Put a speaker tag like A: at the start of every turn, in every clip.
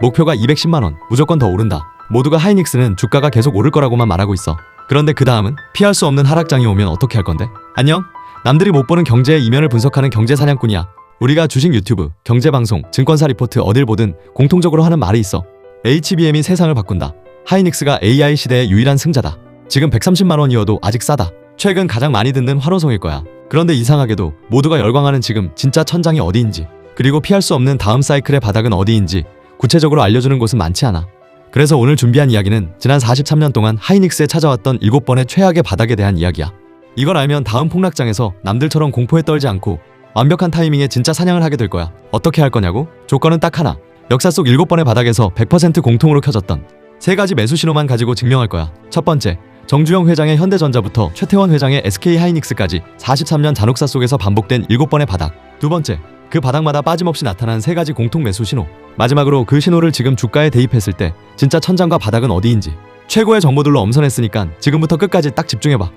A: 목표가 210만원, 무조건 더 오른다. 모두가 하이닉스는 주가가 계속 오를 거라고만 말하고 있어. 그런데 그 다음은 피할 수 없는 하락장이 오면 어떻게 할 건데? 안녕? 남들이 못 보는 경제의 이면을 분석하는 경제사냥꾼이야. 우리가 주식 유튜브, 경제방송, 증권사 리포트 어딜 보든 공통적으로 하는 말이 있어. HBM이 세상을 바꾼다. 하이닉스가 AI 시대의 유일한 승자다. 지금 130만원이어도 아직 싸다. 최근 가장 많이 듣는 환호성일 거야. 그런데 이상하게도 모두가 열광하는 지금 진짜 천장이 어디인지, 그리고 피할 수 없는 다음 사이클의 바닥은 어디인지 구체적으로 알려주는 곳은 많지 않아. 그래서 오늘 준비한 이야기는 지난 43년 동안 하이닉스에 찾아왔던 7번의 최악의 바닥에 대한 이야기야. 이걸 알면 다음 폭락장에서 남들처럼 공포에 떨지 않고 완벽한 타이밍에 진짜 사냥을 하게 될 거야. 어떻게 할 거냐고? 조건은 딱 하나. 역사 속 7번의 바닥에서 100% 공통으로 켜졌던 3가지 매수 신호만 가지고 증명할 거야. 첫 번째, 정주영 회장의 현대전자부터 최태원 회장의 SK하이닉스까지 43년 잔혹사 속에서 반복된 7번의 바닥. 두 번째, 그 바닥마다 빠짐없이 나타난 3가지 공통 매수 신호. 마지막으로 그 신호를 지금 주가에 대입했을 때 진짜 천장과 바닥은 어디인지 최고의 정보들로 엄선했으니까 지금부터 끝까지 딱 집중해봐.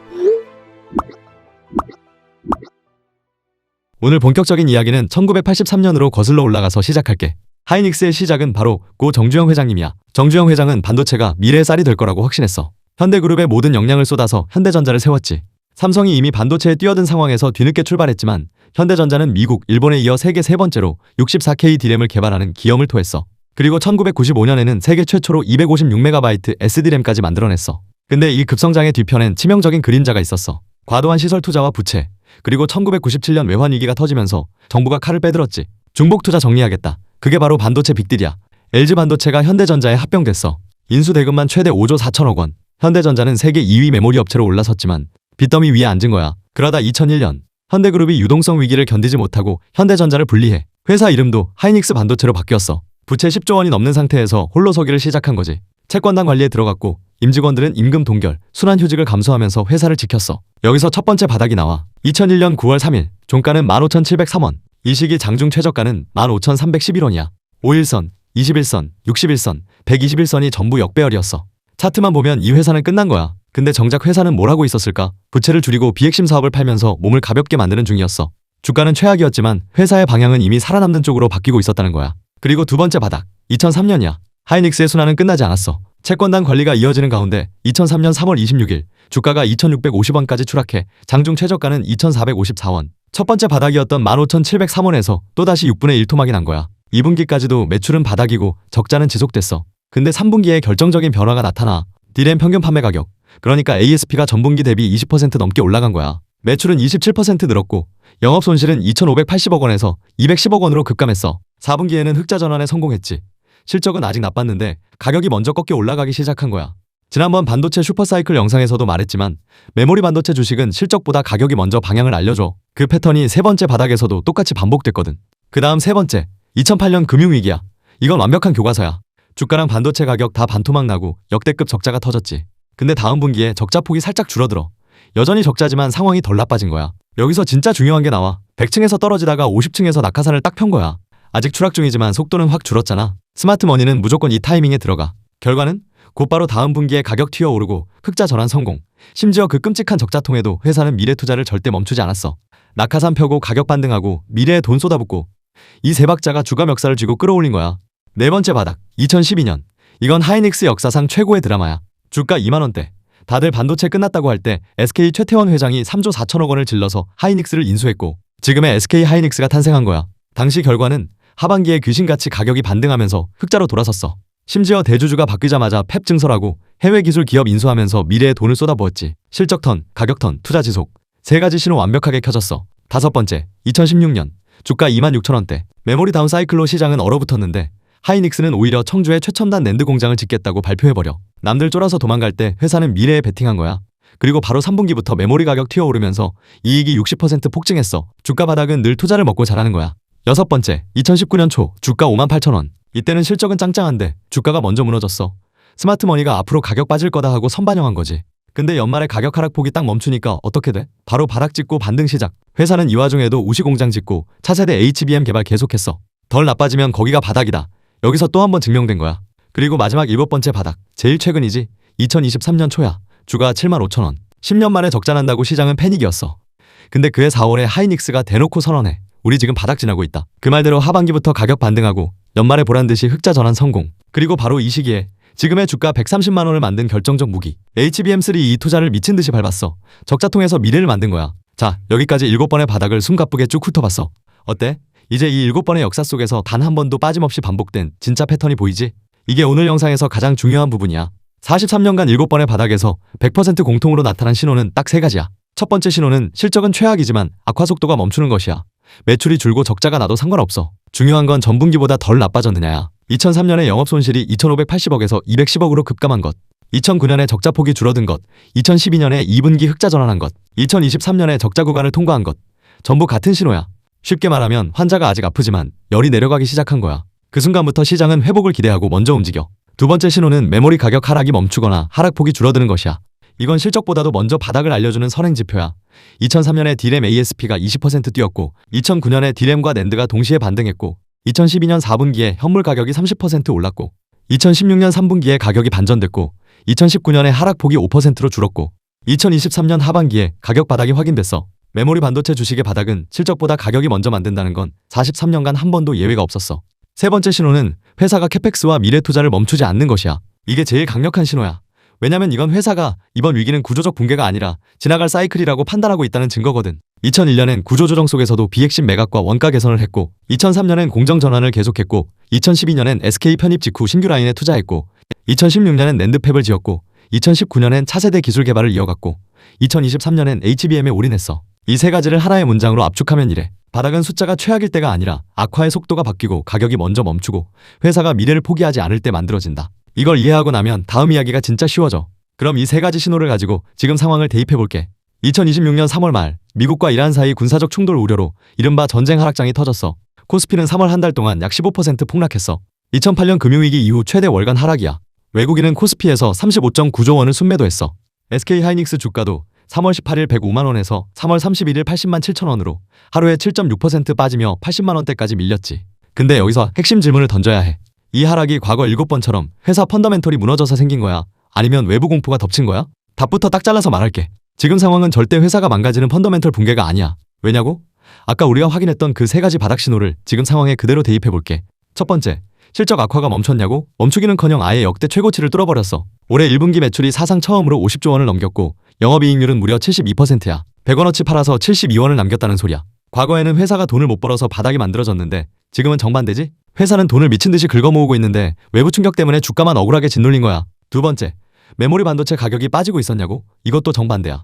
A: 오늘 본격적인 이야기는 1983년으로 거슬러 올라가서 시작할게. 하이닉스의 시작은 바로 고 정주영 회장님이야. 정주영 회장은 반도체가 미래의 쌀이 될 거라고 확신했어. 현대그룹의 모든 역량을 쏟아서 현대전자를 세웠지. 삼성이 이미 반도체에 뛰어든 상황에서 뒤늦게 출발했지만 현대전자는 미국, 일본에 이어 세계 3번째로 64K D램을 개발하는 기염을 토했어. 그리고 1995년에는 세계 최초로 256MB SD램까지 만들어냈어. 근데 이 급성장의 뒤편엔 치명적인 그림자가 있었어. 과도한 시설 투자와 부채, 그리고 1997년 외환위기가 터지면서 정부가 칼을 빼들었지. 중복 투자 정리하겠다. 그게 바로 반도체 빅딜이야. LG반도체가 현대전자에 합병됐어. 인수대금만 최대 5조 4천억 원. 현대전자는 세계 2위 메모리 업체로 올라섰지만 빚더미 위에 앉은 거야. 그러다 2001년 현대그룹이 유동성 위기를 견디지 못하고 현대전자를 분리해. 회사 이름도 하이닉스 반도체로 바뀌었어. 부채 10조 원이 넘는 상태에서 홀로 서기를 시작한 거지. 채권단 관리에 들어갔고 임직원들은 임금 동결, 순환휴직을 감수하면서 회사를 지켰어. 여기서 첫 번째 바닥이 나와. 2001년 9월 3일 종가는 15,703원. 이 시기 장중 최저가는 15,311원이야. 5일선, 21선, 61선, 121선이 전부 역배열이었어. 차트만 보면 이 회사는 끝난 거야. 근데 정작 회사는 뭘 하고 있었을까? 부채를 줄이고 비핵심 사업을 팔면서 몸을 가볍게 만드는 중이었어. 주가는 최악이었지만 회사의 방향은 이미 살아남는 쪽으로 바뀌고 있었다는 거야. 그리고 두 번째 바닥, 2003년이야. 하이닉스의 순환은 끝나지 않았어. 채권단 관리가 이어지는 가운데 2003년 3월 26일 주가가 2,650원까지 추락해 장중 최저가는 2,454원. 첫 번째 바닥이었던 15,703원에서 또다시 6분의 1 토막이 난 거야. 2분기까지도 매출은 바닥이고 적자는 지속됐어. 근데 3분기에 결정적인 변화가 나타나. D램 평균 판매 가격, 그러니까 ASP가 전분기 대비 20% 넘게 올라간 거야. 매출은 27% 늘었고 영업 손실은 2,580억 원에서 210억 원으로 급감했어. 4분기에는 흑자 전환에 성공했지. 실적은 아직 나빴는데 가격이 먼저 꺾여 올라가기 시작한 거야. 지난번 반도체 슈퍼사이클 영상에서도 말했지만 메모리 반도체 주식은 실적보다 가격이 먼저 방향을 알려줘. 그 패턴이 세 번째 바닥에서도 똑같이 반복됐거든. 그 다음 세 번째, 2008년 금융위기야. 이건 완벽한 교과서야. 주가랑 반도체 가격 다 반토막 나고 역대급 적자가 터졌지. 근데 다음 분기에 적자 폭이 살짝 줄어들어. 여전히 적자지만 상황이 덜 나빠진 거야. 여기서 진짜 중요한 게 나와. 100층에서 떨어지다가 50층에서 낙하산을 딱 편 거야. 아직 추락 중이지만 속도는 확 줄었잖아. 스마트머니는 무조건 이 타이밍에 들어가. 결과는 곧바로 다음 분기에 가격 튀어오르고 흑자 전환 성공. 심지어 그 끔찍한 적자통에도 회사는 미래 투자를 절대 멈추지 않았어. 낙하산 펴고 가격 반등하고 미래에 돈 쏟아붓고 이 세 박자가 주가 멱살을 쥐고 끌어올린 거야. 네 번째 바닥, 2012년. 이건 하이닉스 역사상 최고의 드라마야. 주가 2만원대. 다들 반도체 끝났다고 할 때 SK 최태원 회장이 3조 4천억 원을 질러서 하이닉스를 인수했고 지금의 SK 하이닉스가 탄생한 거야. 당시 결과는 하반기에 귀신같이 가격이 반등하면서 흑자로 돌아섰어. 심지어 대주주가 바뀌자마자 펩 증설하고 해외 기술 기업 인수하면서 미래에 돈을 쏟아부었지. 실적 턴, 가격 턴, 투자 지속. 3가지 신호 완벽하게 켜졌어. 다섯 번째, 2016년. 주가 26,000원대. 메모리 다운 사이클로 시장은 얼어붙었는데 하이닉스는 오히려 청주에 최첨단 낸드 공장을 짓겠다고 발표해버려. 남들 쫄아서 도망갈 때 회사는 미래에 베팅한 거야. 그리고 바로 3분기부터 메모리 가격 튀어오르면서 이익이 60% 폭증했어. 주가 바닥은 늘 투자를 먹고 자라는 거야. 여섯 번째, 2019년 초 주가 58,000원. 이때는 실적은 짱짱한데 주가가 먼저 무너졌어. 스마트머니가 앞으로 가격 빠질 거다 하고 선반영한 거지. 근데 연말에 가격 하락폭이 딱 멈추니까 어떻게 돼? 바로 바닥 찍고 반등 시작. 회사는 이 와중에도 우시 공장 짓고 차세대 HBM 개발 계속했어. 덜 나빠지면 거기가 바닥이다. 여기서 또 한 번 증명된 거야. 그리고 마지막 7번째 바닥, 제일 최근이지. 2023년 초야. 주가 75,000원. 10년 만에 적자 난다고 시장은 패닉이었어. 근데 그해 4월에 하이닉스가 대놓고 선언해. 우리 지금 바닥 지나고 있다. 그 말대로 하반기부터 가격 반등하고 연말에 보란듯이 흑자 전환 성공. 그리고 바로 이 시기에 지금의 주가 130만 원을 만든 결정적 무기 HBM3 이 투자를 미친 듯이 밟았어. 적자통해서 미래를 만든 거야. 자, 여기까지 7번의 바닥을 숨가쁘게 쭉 훑어봤어. 어때? 이제 이 7번의 역사 속에서 단 한 번도 빠짐없이 반복된 진짜 패턴이 보이지? 이게 오늘 영상에서 가장 중요한 부분이야. 43년간 7번의 바닥에서 100% 공통으로 나타난 신호는 딱 3가지야. 첫 번째 신호는 실적은 최악이지만 악화 속도가 멈추는 것이야. 매출이 줄고 적자가 나도 상관없어. 중요한 건 전분기보다 덜 나빠졌느냐야. 2003년에 영업손실이 2,580억에서 210억으로 급감한 것, 2009년에 적자폭이 줄어든 것, 2012년에 2분기 흑자 전환한 것, 2023년에 적자 구간을 통과한 것, 전부 같은 신호야. 쉽게 말하면 환자가 아직 아프지만 열이 내려가기 시작한 거야. 그 순간부터 시장은 회복을 기대하고 먼저 움직여. 두 번째 신호는 메모리 가격 하락이 멈추거나 하락폭이 줄어드는 것이야. 이건 실적보다도 먼저 바닥을 알려주는 선행지표야. 2003년에 D램 ASP가 20% 뛰었고 2009년에 D램과 낸드가 동시에 반등했고 2012년 4분기에 현물 가격이 30% 올랐고 2016년 3분기에 가격이 반전됐고 2019년에 하락폭이 5%로 줄었고 2023년 하반기에 가격 바닥이 확인됐어. 메모리 반도체 주식의 바닥은 실적보다 가격이 먼저 만든다는 건 43년간 한 번도 예외가 없었어. 세 번째 신호는 회사가 캐펙스와 미래 투자를 멈추지 않는 것이야. 이게 제일 강력한 신호야. 왜냐면 이건 회사가 이번 위기는 구조적 붕괴가 아니라 지나갈 사이클이라고 판단하고 있다는 증거거든. 2001년엔 구조조정 속에서도 비핵심 매각과 원가 개선을 했고 2003년엔 공정 전환을 계속했고 2012년엔 SK 편입 직후 신규 라인에 투자했고 2016년엔 낸드팹을 지었고 2019년엔 차세대 기술 개발을 이어갔고 2023년엔 HBM에 올인했어. 이 세 가지를 하나의 문장으로 압축하면 이래. 바닥은 숫자가 최악일 때가 아니라 악화의 속도가 바뀌고 가격이 먼저 멈추고 회사가 미래를 포기하지 않을 때 만들어진다. 이걸 이해하고 나면 다음 이야기가 진짜 쉬워져. 그럼 이 세 가지 신호를 가지고 지금 상황을 대입해볼게. 2026년 3월 말 미국과 이란 사이 군사적 충돌 우려로 이른바 전쟁 하락장이 터졌어. 코스피는 3월 한 달 동안 약 15% 폭락했어. 2008년 금융위기 이후 최대 월간 하락이야. 외국인은 코스피에서 35.9조 원을 순매도했어. SK하이닉스 주가도 3월 18일 105만 원에서 3월 31일 80만 7천 원으로 하루에 7.6% 빠지며 80만 원대까지 밀렸지. 근데 여기서 핵심 질문을 던져야 해. 이 하락이 과거 7번처럼 회사 펀더멘털이 무너져서 생긴 거야? 아니면 외부 공포가 덮친 거야? 답부터 딱 잘라서 말할게. 지금 상황은 절대 회사가 망가지는 펀더멘털 붕괴가 아니야. 왜냐고? 아까 우리가 확인했던 그 세 가지 바닥 신호를 지금 상황에 그대로 대입해볼게. 첫 번째, 실적 악화가 멈췄냐고? 멈추기는커녕 아예 역대 최고치를 뚫어버렸어. 올해 1분기 매출이 사상 처음으로 50조 원을 넘겼고 영업이익률은 무려 72%야. 100원어치 팔아서 72원을 남겼다는 소리야. 과거에는 회사가 돈을 못 벌어서 바닥이 만들어졌는데 지금은 정반대지? 회사는 돈을 미친 듯이 긁어모으고 있는데 외부 충격 때문에 주가만 억울하게 짓눌린 거야. 두 번째, 메모리 반도체 가격이 빠지고 있었냐고? 이것도 정반대야.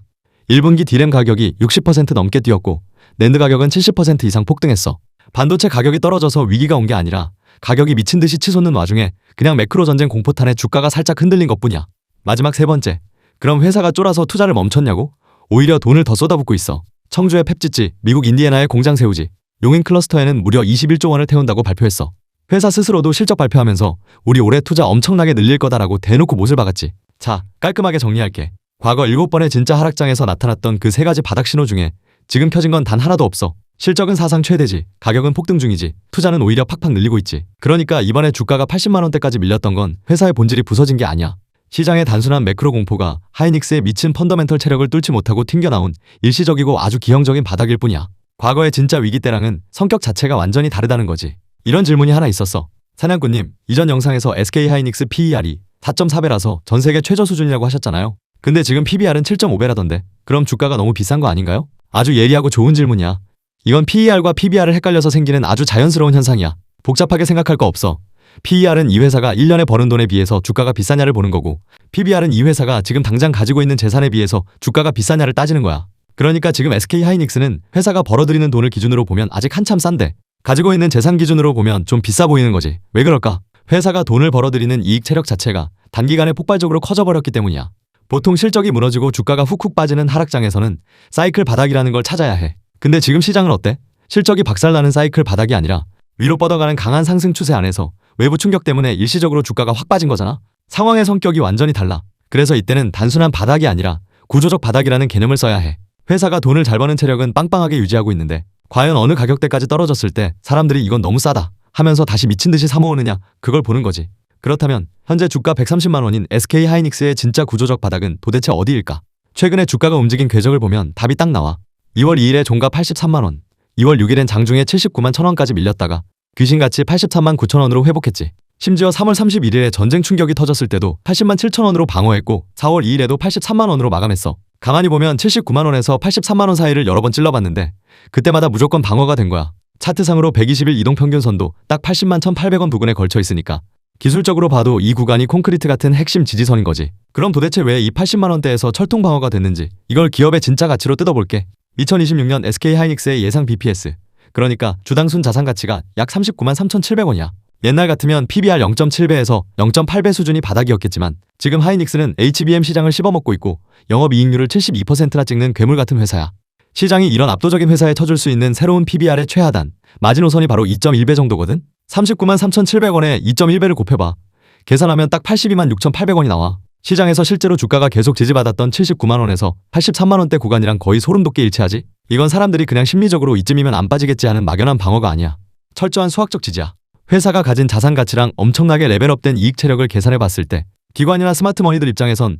A: 1분기 D램 가격이 60% 넘게 뛰었고 낸드 가격은 70% 이상 폭등했어. 반도체 가격이 떨어져서 위기가 온 게 아니라 가격이 미친 듯이 치솟는 와중에 그냥 매크로 전쟁 공포탄에 주가가 살짝 흔들린 것뿐이야. 마지막 세 번째, 그럼 회사가 쫄아서 투자를 멈췄냐고? 오히려 돈을 더 쏟아붓고 있어. 청주에 펩 짓지, 미국 인디애나에 공장 세우지, 용인 클러스터에는 무려 21조 원을 태운다고 발표했어. 회사 스스로도 실적 발표하면서 우리 올해 투자 엄청나게 늘릴 거다라고 대놓고 못을 박았지. 자, 깔끔하게 정리할게. 과거 7번의 진짜 하락장에서 나타났던 그 세 가지 바닥 신호 중에 지금 켜진 건 단 하나도 없어. 실적은 사상 최대지, 가격은 폭등 중이지, 투자는 오히려 팍팍 늘리고 있지. 그러니까 이번에 주가가 80만 원대까지 밀렸던 건 회사의 본질이 부서진 게 아니야. 시장의 단순한 매크로 공포가 하이닉스의 미친 펀더멘털 체력을 뚫지 못하고 튕겨나온 일시적이고 아주 기형적인 바닥일 뿐이야. 과거의 진짜 위기 때랑은 성격 자체가 완전히 다르다는 거지. 이런 질문이 하나 있었어. 사냥꾼님, 이전 영상에서 SK하이닉스 PER이 4.4배라서 전 세계 최저 수준이라고 하셨잖아요. 근데 지금 PBR은 7.5배라던데 그럼 주가가 너무 비싼 거 아닌가요? 아주 예리하고 좋은 질문이야. 이건 PER과 PBR을 헷갈려서 생기는 아주 자연스러운 현상이야. 복잡하게 생각할 거 없어. PER은 이 회사가 1년에 버는 돈에 비해서 주가가 비싸냐를 보는 거고 PBR은 이 회사가 지금 당장 가지고 있는 재산에 비해서 주가가 비싸냐를 따지는 거야. 그러니까 지금 SK하이닉스는 회사가 벌어들이는 돈을 기준으로 보면 아직 한참 싼데 가지고 있는 재산 기준으로 보면 좀 비싸 보이는 거지. 왜 그럴까? 회사가 돈을 벌어들이는 이익 체력 자체가 단기간에 폭발적으로 커져버렸기 때문이야. 보통 실적이 무너지고 주가가 훅훅 빠지는 하락장에서는 사이클 바닥이라는 걸 찾아야 해. 근데 지금 시장은 어때? 실적이 박살나는 사이클 바닥이 아니라 위로 뻗어가는 강한 상승 추세 안에서 외부 충격 때문에 일시적으로 주가가 확 빠진 거잖아. 상황의 성격이 완전히 달라. 그래서 이때는 단순한 바닥이 아니라 구조적 바닥이라는 개념을 써야 해. 회사가 돈을 잘 버는 체력은 빵빵하게 유지하고 있는데 과연 어느 가격대까지 떨어졌을 때 사람들이 이건 너무 싸다 하면서 다시 미친 듯이 사모으느냐, 그걸 보는 거지. 그렇다면 현재 주가 130만 원인 SK하이닉스의 진짜 구조적 바닥은 도대체 어디일까? 최근에 주가가 움직인 궤적을 보면 답이 딱 나와. 2월 2일에 종가 83만 원, 2월 6일엔 장중에 79만 1,000원까지 밀렸다가 귀신같이 83만 9천 원으로 회복했지. 심지어 3월 31일에 전쟁 충격이 터졌을 때도 80만 7천 원으로 방어했고 4월 2일에도 83만 원으로 마감했어. 가만히 보면 79만 원에서 83만 원 사이를 여러 번 찔러봤는데 그때마다 무조건 방어가 된 거야. 차트상으로 120일 이동평균선도 딱 80만 1,800원 부근에 걸쳐 있으니까 기술적으로 봐도 이 구간이 콘크리트 같은 핵심 지지선인 거지. 그럼 도대체 왜 이 80만 원대에서 철통 방어가 됐는지 이걸 기업의 진짜 가치로 뜯어볼게. 2026년 SK하이닉스의 예상 BPS, 그러니까 주당 순 자산 가치가 약 39만 3,700원이야. 옛날 같으면 PBR 0.7배에서 0.8배 수준이 바닥이었겠지만 지금 하이닉스는 HBM 시장을 씹어먹고 있고 영업이익률을 72%나 찍는 괴물 같은 회사야. 시장이 이런 압도적인 회사에 쳐줄 수 있는 새로운 PBR의 최하단 마지노선이 바로 2.1배 정도거든. 39만 3,700원에 2.1배를 곱해봐. 계산하면 딱 82만 6,800원이 나와. 시장에서 실제로 주가가 계속 지지받았던 79만 원에서 83만 원대 구간이랑 거의 소름 돋게 일치하지? 이건 사람들이 그냥 심리적으로 이쯤이면 안 빠지겠지 하는 막연한 방어가 아니야. 철저한 수학적 지지야. 회사가 가진 자산 가치랑 엄청나게 레벨업된 이익 체력을 계산해 봤을 때 기관이나 스마트머니들 입장에선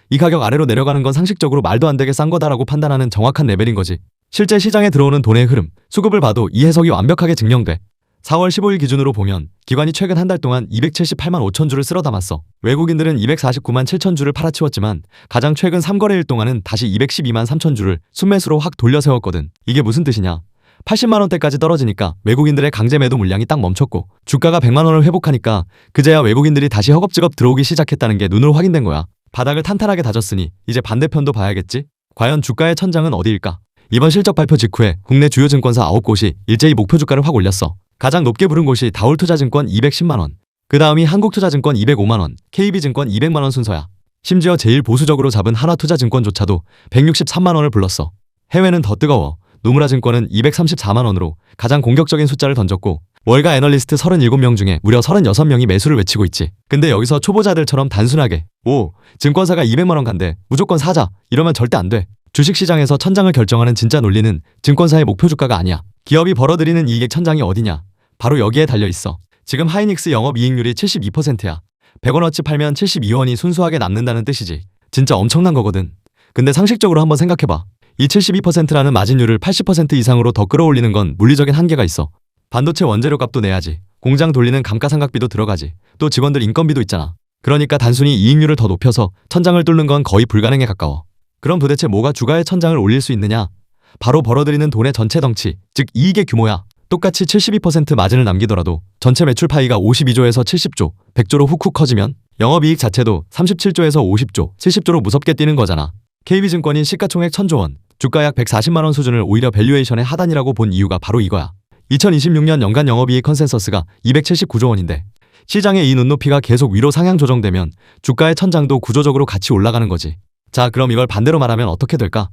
A: 이 가격 아래로 내려가는 건 상식적으로 말도 안 되게 싼 거다라고 판단하는 정확한 레벨인 거지. 실제 시장에 들어오는 돈의 흐름, 수급을 봐도 이 해석이 완벽하게 증명돼. 4월 15일 기준으로 보면 기관이 최근 한 달 동안 278만 5천 주를 쓸어 담았어. 외국인들은 249만 7천 주를 팔아치웠지만 가장 최근 3거래일 동안은 다시 212만 3천 주를 순매수로 확 돌려세웠거든. 이게 무슨 뜻이냐? 80만 원대까지 떨어지니까 외국인들의 강제 매도 물량이 딱 멈췄고 주가가 100만 원을 회복하니까 그제야 외국인들이 다시 허겁지겁 들어오기 시작했다는 게 눈으로 확인된 거야. 바닥을 탄탄하게 다졌으니 이제 반대편도 봐야겠지? 과연 주가의 천장은 어디일까? 이번 실적 발표 직후에 국내 주요 증권사 9곳이 일제히 목표 주가를 확 올렸어. 가장 높게 부른 곳이 다올투자증권 210만 원, 그 다음이 한국투자증권 205만 원, KB증권 200만 원 순서야. 심지어 제일 보수적으로 잡은 한화투자증권조차도 163만 원을 불렀어. 해외는 더 뜨거워. 노무라증권은 234만 원으로 가장 공격적인 숫자를 던졌고 월가 애널리스트 37명 중에 무려 36명이 매수를 외치고 있지. 근데 여기서 초보자들처럼 단순하게 증권사가 200만 원 간대, 무조건 사자, 이러면 절대 안 돼. 주식시장에서 천장을 결정하는 진짜 논리는 증권사의 목표 주가가 아니야. 기업이 벌어들이는 이익의 천장이 어디냐? 바로 여기에 달려있어. 지금 하이닉스 영업이익률이 72%야. 100원어치 팔면 72원이 순수하게 남는다는 뜻이지. 진짜 엄청난 거거든. 근데 상식적으로 한번 생각해봐. 이 72%라는 마진율을 80% 이상으로 더 끌어올리는 건 물리적인 한계가 있어. 반도체 원재료 값도 내야지. 공장 돌리는 감가상각비도 들어가지. 또 직원들 인건비도 있잖아. 그러니까 단순히 이익률을 더 높여서 천장을 뚫는 건 거의 불가능에 가까워. 그럼 도대체 뭐가 주가의 천장을 올릴 수 있느냐? 바로 벌어들이는 돈의 전체 덩치, 즉 이익의 규모야. 똑같이 72% 마진을 남기더라도 전체 매출 파이가 52조에서 70조, 100조로 훅훅 커지면 영업이익 자체도 37조에서 50조, 70조로 무섭게 뛰는 거잖아. KB증권이 시가총액 1000조 원, 주가 약 140만 원 수준을 오히려 밸류에이션의 하단이라고 본 이유가 바로 이거야. 2026년 연간 영업이익 컨센서스가 279조 원인데 시장의 이 눈높이가 계속 위로 상향 조정되면 주가의 천장도 구조적으로 같이 올라가는 거지. 자, 그럼 이걸 반대로 말하면 어떻게 될까?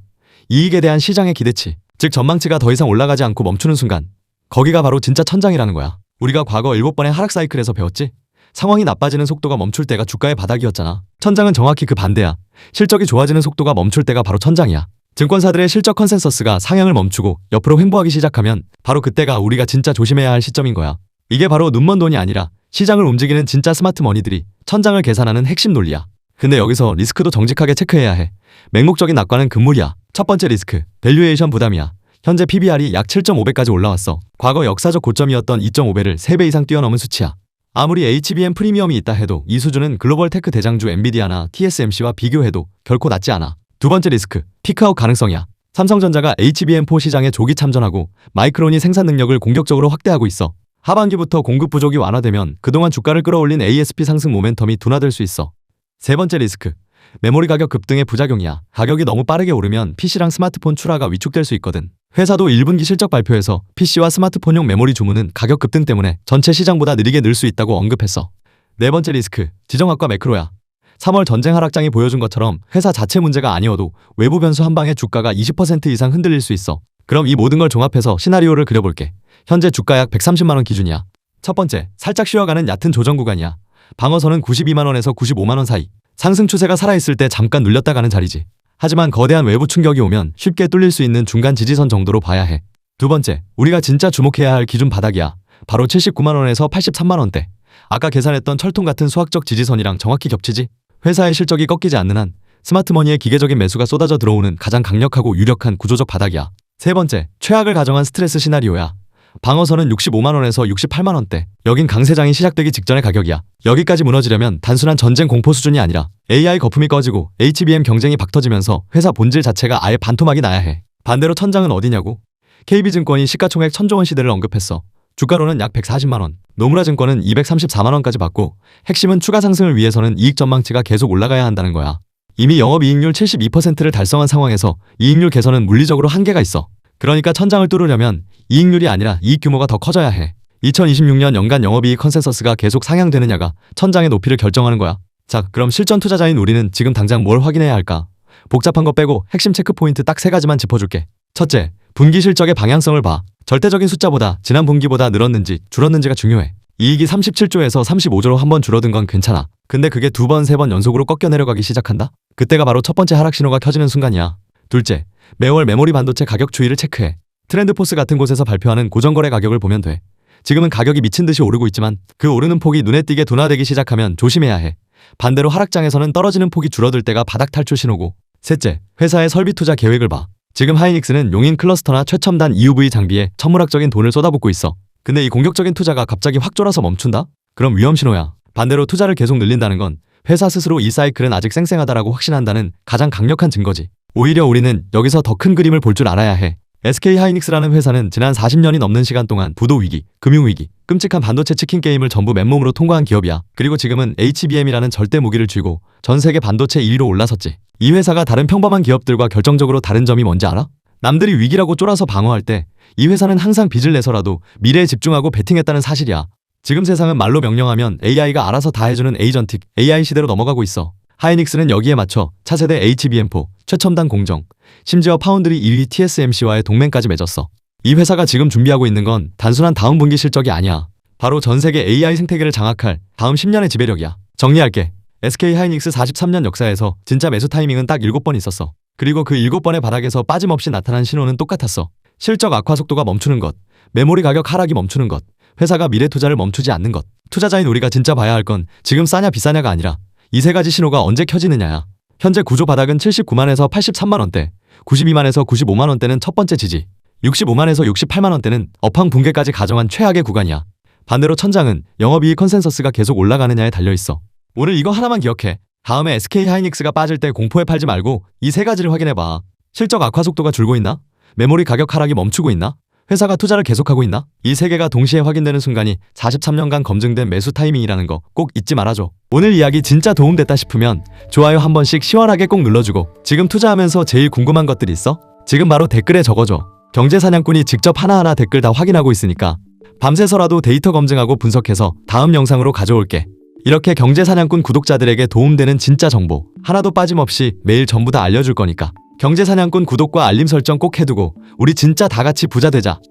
A: 이익에 대한 시장의 기대치, 즉 전망치가 더 이상 올라가지 않고 멈추는 순간 거기가 바로 진짜 천장이라는 거야. 우리가 과거 7번의 하락 사이클에서 배웠지? 상황이 나빠지는 속도가 멈출 때가 주가의 바닥이었잖아. 천장은 정확히 그 반대야. 실적이 좋아지는 속도가 멈출 때가 바로 천장이야. 증권사들의 실적 컨센서스가 상향을 멈추고 옆으로 횡보하기 시작하면 바로 그때가 우리가 진짜 조심해야 할 시점인 거야. 이게 바로 눈먼 돈이 아니라 시장을 움직이는 진짜 스마트 머니들이 천장을 계산하는 핵심 논리야. 근데 여기서 리스크도 정직하게 체크해야 해. 맹목적인 낙관은 금물이야. 첫 번째 리스크, 밸류에이션 부담이야. 현재 PBR이 약 7.5배까지 올라왔어. 과거 역사적 고점이었던 2.5배를 3배 이상 뛰어넘은 수치야. 아무리 HBM 프리미엄이 있다 해도 이 수준은 글로벌 테크 대장주 엔비디아나 TSMC와 비교해도 결코 낮지 않아. 두 번째 리스크, 피크아웃 가능성이야. 삼성전자가 HBM4 시장에 조기 참전하고 마이크론이 생산 능력을 공격적으로 확대하고 있어. 하반기부터 공급 부족이 완화되면 그동안 주가를 끌어올린 ASP 상승 모멘텀이 둔화될 수 있어. 세 번째 리스크, 메모리 가격 급등의 부작용이야. 가격이 너무 빠르게 오르면 PC랑 스마트폰 출하가 위축될 수 있거든. 회사도 1분기 실적 발표에서 PC와 스마트폰용 메모리 주문은 가격 급등 때문에 전체 시장보다 느리게 늘 수 있다고 언급했어. 네 번째 리스크, 지정학과 매크로야. 3월 전쟁 하락장이 보여준 것처럼 회사 자체 문제가 아니어도 외부 변수 한 방에 주가가 20% 이상 흔들릴 수 있어. 그럼 이 모든 걸 종합해서 시나리오를 그려볼게. 현재 주가 약 130만 원 기준이야. 첫 번째, 살짝 쉬어가는 얕은 조정 구간이야. 방어선은 92만 원에서 95만 원 사이. 상승 추세가 살아있을 때 잠깐 눌렸다 가는 자리지. 하지만 거대한 외부 충격이 오면 쉽게 뚫릴 수 있는 중간 지지선 정도로 봐야 해. 두 번째, 우리가 진짜 주목해야 할 기준 바닥이야. 바로 79만 원에서 83만 원대. 아까 계산했던 철통 같은 수학적 지지선이랑 정확히 겹치지? 회사의 실적이 꺾이지 않는 한 스마트머니의 기계적인 매수가 쏟아져 들어오는 가장 강력하고 유력한 구조적 바닥이야. 세 번째, 최악을 가정한 스트레스 시나리오야. 방어선은 65만원에서 68만원대. 여긴 강세장이 시작되기 직전의 가격이야. 여기까지 무너지려면 단순한 전쟁 공포 수준이 아니라 AI 거품이 꺼지고 HBM 경쟁이 박터지면서 회사 본질 자체가 아예 반토막이 나야 해. 반대로 천장은 어디냐고? KB증권이 시가총액 1000조원 시대를 언급했어. 주가로는 약 140만원, 노무라증권은 234만원까지 받고 핵심은 추가 상승을 위해서는 이익 전망치가 계속 올라가야 한다는 거야. 이미 영업이익률 72%를 달성한 상황에서 이익률 개선은 물리적으로 한계가 있어. 그러니까 천장을 뚫으려면 이익률이 아니라 이익 규모가 더 커져야 해. 2026년 연간 영업이익 컨센서스가 계속 상향되느냐가 천장의 높이를 결정하는 거야. 자, 그럼 실전 투자자인 우리는 지금 당장 뭘 확인해야 할까? 복잡한 거 빼고 핵심 체크 포인트 딱 3가지만 짚어줄게. 첫째, 분기 실적의 방향성을 봐. 절대적인 숫자보다 지난 분기보다 늘었는지 줄었는지가 중요해. 이익이 37조에서 35조로 한번 줄어든 건 괜찮아. 근데 그게 2번, 3번 연속으로 꺾여 내려가기 시작한다? 그때가 바로 첫 번째 하락 신호가 켜지는 순간이야. 둘째, 매월 메모리 반도체 가격 추이를 체크해. 트렌드포스 같은 곳에서 발표하는 고정거래 가격을 보면 돼. 지금은 가격이 미친 듯이 오르고 있지만 그 오르는 폭이 눈에 띄게 둔화되기 시작하면 조심해야 해. 반대로 하락장에서는 떨어지는 폭이 줄어들 때가 바닥 탈출 신호고. 셋째, 회사의 설비 투자 계획을 봐. 지금 하이닉스는 용인 클러스터나 최첨단 EUV 장비에 천문학적인 돈을 쏟아붓고 있어. 근데 이 공격적인 투자가 갑자기 확 졸아서 멈춘다? 그럼 위험 신호야. 반대로 투자를 계속 늘린다는 건 회사 스스로 이 사이클은 아직 쌩쌩하다라고 확신한다는 가장 강력한 증거지. 오히려 우리는 여기서 더 큰 그림을 볼 줄 알아야 해. SK하이닉스라는 회사는 지난 40년이 넘는 시간 동안 부도 위기, 금융 위기, 끔찍한 반도체 치킨 게임을 전부 맨몸으로 통과한 기업이야. 그리고 지금은 HBM이라는 절대 무기를 쥐고 전 세계 반도체 1위로 올라섰지. 이 회사가 다른 평범한 기업들과 결정적으로 다른 점이 뭔지 알아? 남들이 위기라고 쫄아서 방어할 때 이 회사는 항상 빚을 내서라도 미래에 집중하고 베팅했다는 사실이야. 지금 세상은 말로 명령하면 AI가 알아서 다 해주는 에이전틱 AI 시대로 넘어가고 있어. 하이닉스는 여기에 맞춰 차세대 HBM4, 최첨단 공정, 심지어 파운드리 1위 TSMC와의 동맹까지 맺었어. 이 회사가 지금 준비하고 있는 건 단순한 다음 분기 실적이 아니야. 바로 전 세계 AI 생태계를 장악할 다음 10년의 지배력이야. 정리할게. SK하이닉스 43년 역사에서 진짜 매수 타이밍은 딱 7번 있었어. 그리고 그 7번의 바닥에서 빠짐없이 나타난 신호는 똑같았어. 실적 악화 속도가 멈추는 것, 메모리 가격 하락이 멈추는 것, 회사가 미래 투자를 멈추지 않는 것. 투자자인 우리가 진짜 봐야 할 건 지금 싸냐 비싸냐가 아니라 이 3가지 신호가 언제 켜지느냐야. 현재 구조 바닥은 79만에서 83만원대, 92만에서 95만원대는 첫 번째 지지, 65만에서 68만원대는 업황 붕괴까지 가정한 최악의 구간이야. 반대로 천장은 영업이익 컨센서스가 계속 올라가느냐에 달려있어. 오늘 이거 하나만 기억해. 다음에 SK하이닉스가 빠질 때 공포에 팔지 말고 이 3가지를 확인해봐. 실적 악화 속도가 줄고 있나? 메모리 가격 하락이 멈추고 있나? 회사가 투자를 계속하고 있나? 이 3개가 동시에 확인되는 순간이 43년간 검증된 매수 타이밍이라는 거 꼭 잊지 말아줘. 오늘 이야기 진짜 도움됐다 싶으면 좋아요 한 번씩 시원하게 꼭 눌러주고, 지금 투자하면서 제일 궁금한 것들 있어? 지금 바로 댓글에 적어줘. 경제사냥꾼이 직접 하나하나 댓글 다 확인하고 있으니까 밤새서라도 데이터 검증하고 분석해서 다음 영상으로 가져올게. 이렇게 경제사냥꾼 구독자들에게 도움되는 진짜 정보 하나도 빠짐없이 매일 전부 다 알려줄 거니까 경제사냥꾼 구독과 알림 설정 꼭 해두고 우리 진짜 다 같이 부자 되자.